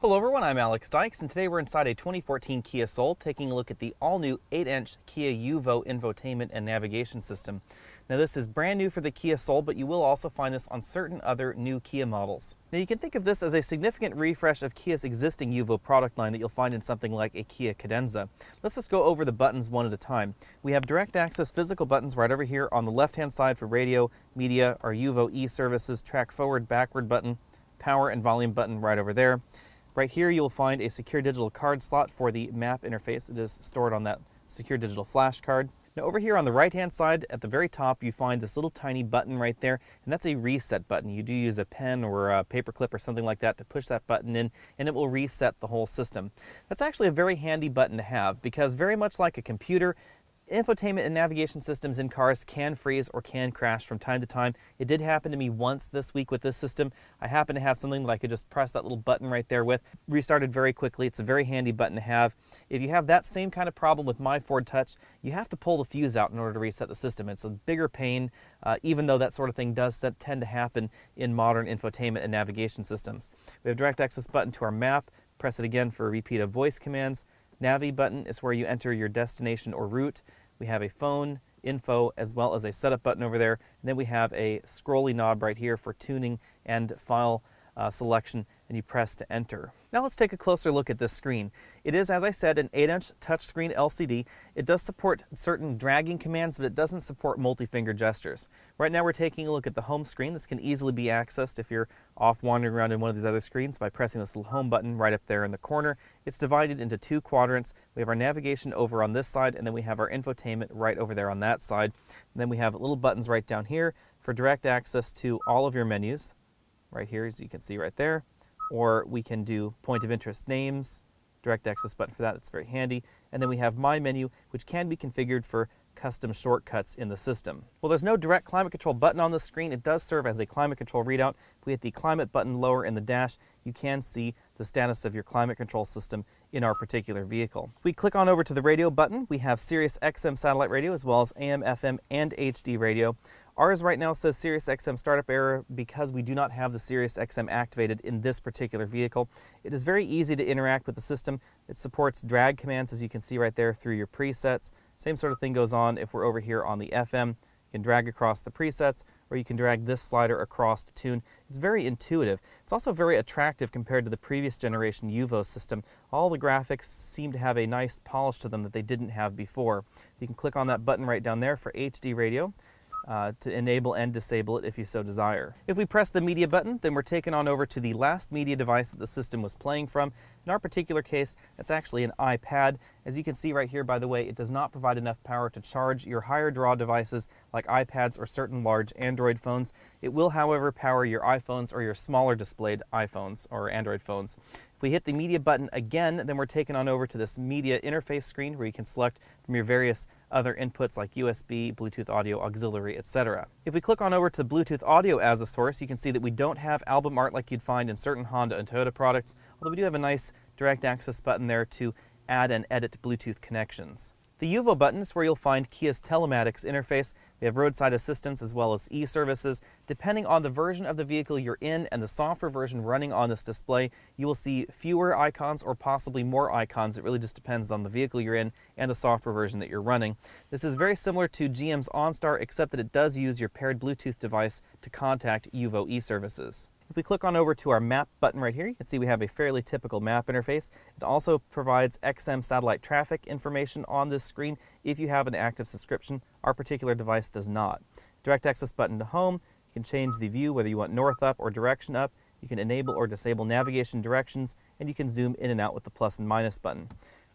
Hello everyone, I'm Alex Dykes, and today we're inside a 2014 Kia Soul, taking a look at the all-new 8-inch Kia UVO Infotainment and Navigation system. Now this is brand new for the Kia Soul, but you will also find this on certain other new Kia models. Now you can think of this as a significant refresh of Kia's existing UVO product line that you'll find in something like a Kia Cadenza. Let's just go over the buttons one at a time. We have direct access physical buttons right over here on the left-hand side for radio, media, our UVO eServices, track forward, backward button, power and volume button right over there. Right here you'll find a secure digital card slot for the map interface. It is stored on that secure digital flash card. Now over here on the right hand side at the very top you find this little tiny button right there, and that's a reset button. You do use a pen or a paper clip or something like that to push that button in and it will reset the whole system. That's actually a very handy button to have because very much like a computer, infotainment and navigation systems in cars can freeze or can crash from time to time. It did happen to me once this week with this system. I happen to have something that I could just press that little button right there with. Restarted very quickly. It's a very handy button to have. If you have that same kind of problem with my Ford Touch, you have to pull the fuse out in order to reset the system. It's a bigger pain, even though that sort of thing does tend to happen in modern infotainment and navigation systems. We have direct access button to our map. Press it again for a repeat of voice commands. Navi button is where you enter your destination or route. We have a phone, info, as well as a setup button over there. And then we have a scrolly knob right here for tuning and file selection, and you press to enter. Now let's take a closer look at this screen. It is, as I said, an 8-inch touchscreen LCD. It does support certain dragging commands, but it doesn't support multi-finger gestures. Right now we're taking a look at the home screen. This can easily be accessed if you're off wandering around in one of these other screens by pressing this little home button right up there in the corner. It's divided into two quadrants. We have our navigation over on this side, and then we have our infotainment right over there on that side. And then we have little buttons right down here for direct access to all of your menus. Right here, as you can see right there, or we can do point of interest names, direct access button for that, it's very handy, and then we have My Menu, which can be configured for custom shortcuts in the system. Well, there's no direct climate control button on the screen. It does serve as a climate control readout. If we hit the climate button lower in the dash, you can see the status of your climate control system in our particular vehicle. If we click on over to the radio button, we have Sirius XM satellite radio as well as AM, FM, and HD radio. Ours right now says Sirius XM startup error because we do not have the Sirius XM activated in this particular vehicle. It is very easy to interact with the system. It supports drag commands, as you can see right there, through your presets. Same sort of thing goes on if we're over here on the FM. You can drag across the presets, or you can drag this slider across to tune. It's very intuitive. It's also very attractive compared to the previous generation UVO system. All the graphics seem to have a nice polish to them that they didn't have before. You can click on that button right down there for HD radio. To enable and disable it if you so desire. If we press the media button, then we're taken on over to the last media device that the system was playing from. In our particular case, that's actually an iPad. As you can see right here, by the way, it does not provide enough power to charge your higher draw devices like iPads or certain large Android phones. It will, however, power your iPhones or your smaller displayed iPhones or Android phones. If we hit the media button again, then we're taken on over to this media interface screen where you can select from your various other inputs like USB, Bluetooth audio, auxiliary, etc. If we click on over to Bluetooth audio as a source, you can see that we don't have album art like you'd find in certain Honda and Toyota products, although we do have a nice direct access button there to add and edit Bluetooth connections. The UVO button is where you'll find Kia's telematics interface. We have roadside assistance as well as eServices. Depending on the version of the vehicle you're in and the software version running on this display, you will see fewer icons or possibly more icons. It really just depends on the vehicle you're in and the software version that you're running. This is very similar to GM's OnStar, except that it does use your paired Bluetooth device to contact UVO eServices. If we click on over to our map button right here, you can see we have a fairly typical map interface. It also provides XM satellite traffic information on this screen if you have an active subscription. Our particular device does not. Direct access button to home. You can change the view whether you want north up or direction up. You can enable or disable navigation directions, and you can zoom in and out with the plus and minus button.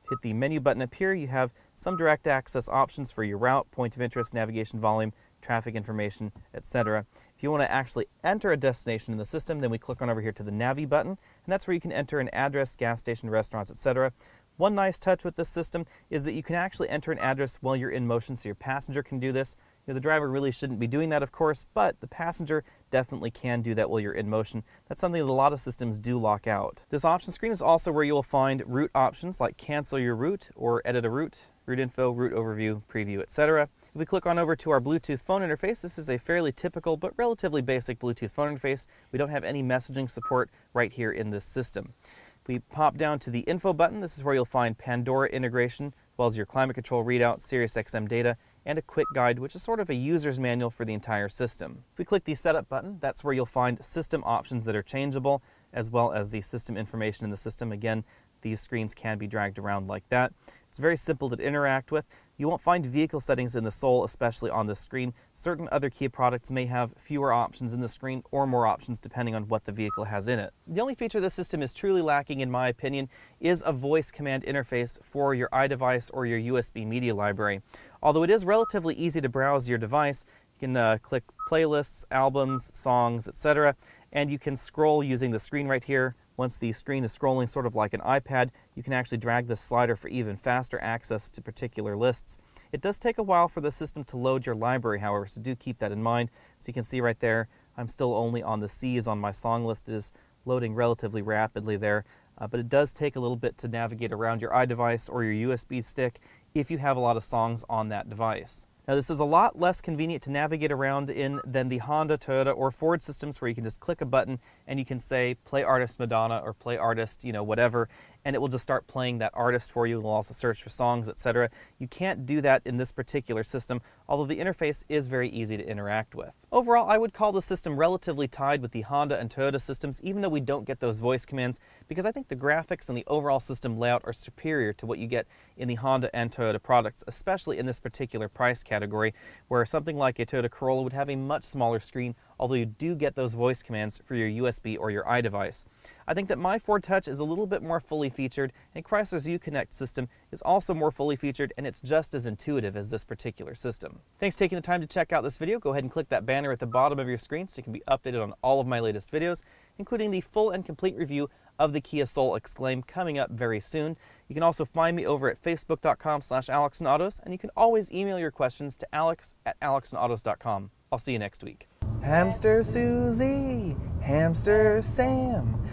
Hit the menu button up here, you have some direct access options for your route, point of interest, navigation volume, traffic information, etc. If you want to actually enter a destination in the system, then we click on over here to the Navi button, and that's where you can enter an address, gas station, restaurants, etc. One nice touch with this system is that you can actually enter an address while you're in motion, so your passenger can do this. You know, the driver really shouldn't be doing that, of course, but the passenger definitely can do that while you're in motion. That's something that a lot of systems do lock out. This option screen is also where you will find route options like cancel your route or edit a route, route info, route overview, preview, etc. If we click on over to our Bluetooth phone interface, this is a fairly typical but relatively basic Bluetooth phone interface. We don't have any messaging support right here in this system. If We pop down to the info button. This is where you'll find Pandora integration, as well as your climate control readout, Sirius XM data, and a quick guide, which is sort of a user's manual for the entire system. If we click the setup button, that's where you'll find system options that are changeable, as well as the system information in the system. Again, these screens can be dragged around like that. It's very simple to interact with. You won't find vehicle settings in the Soul, especially on this screen. Certain other Kia products may have fewer options in the screen or more options depending on what the vehicle has in it. The only feature this system is truly lacking, in my opinion, is a voice command interface for your iDevice or your USB media library. Although it is relatively easy to browse your device, you can click playlists, albums, songs, etc., and you can scroll using the screen right here. Once the screen is scrolling sort of like an iPad, you can actually drag this slider for even faster access to particular lists. It does take a while for the system to load your library, however, so do keep that in mind. So you can see right there, I'm still only on the C's on my song list. It is loading relatively rapidly there, but it does take a little bit to navigate around your iDevice or your USB stick if you have a lot of songs on that device. Now this is a lot less convenient to navigate around in than the Honda, Toyota, or Ford systems where you can just click a button and you can say play artist Madonna or play artist, whatever, and it will just start playing that artist for you. It will also search for songs, etc. You can't do that in this particular system, although the interface is very easy to interact with. Overall, I would call the system relatively tied with the Honda and Toyota systems, even though we don't get those voice commands, because I think the graphics and the overall system layout are superior to what you get in the Honda and Toyota products, especially in this particular price category, where something like a Toyota Corolla would have a much smaller screen, although you do get those voice commands for your USB or your iDevice. I think that my Ford Touch is a little bit more fully featured, and Chrysler's Uconnect system is also more fully featured, and it's just as intuitive as this particular system. Thanks for taking the time to check out this video. Go ahead and click that banner at the bottom of your screen so you can be updated on all of my latest videos, including the full and complete review of the Kia Soul Exclaim coming up very soon. You can also find me over at facebook.com/AlexandAutos, and you can always email your questions to alex@alexandautos.com. I'll see you next week. Hamster Susie, Hamster Sam,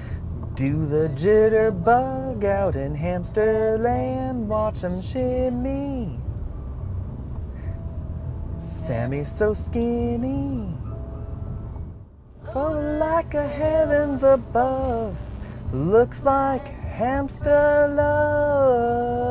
do the jitterbug out in Hamsterland, watch 'em shimmy. Sammy's so skinny, full like a heavens above, looks like hamster love.